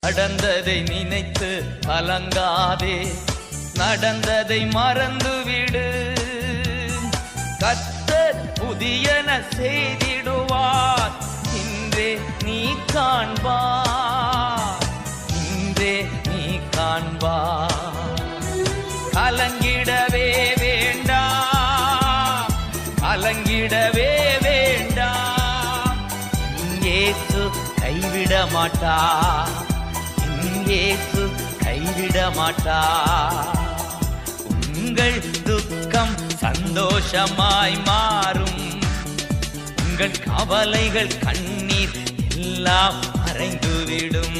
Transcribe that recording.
கடந்ததை நினைத்து கலங்காதே, நடந்ததை மறந்துவிடு. கர்த்தர் புதியன செய்திடுவார், இன்றே நீ காண்பார், இன்றே நீ காண்பார். கலங்கிடவே வேண்டாம், கலங்கிடவே வேண்டாம். இயேசு கைவிட மாட்டார், இயேசு கைவிட மாட்டார். உங்கள் துக்கம் சந்தோஷமாய் மாறும், உங்கள் கவலைகள் கண்ணீர் எல்லாம் மறைந்துவிடும்.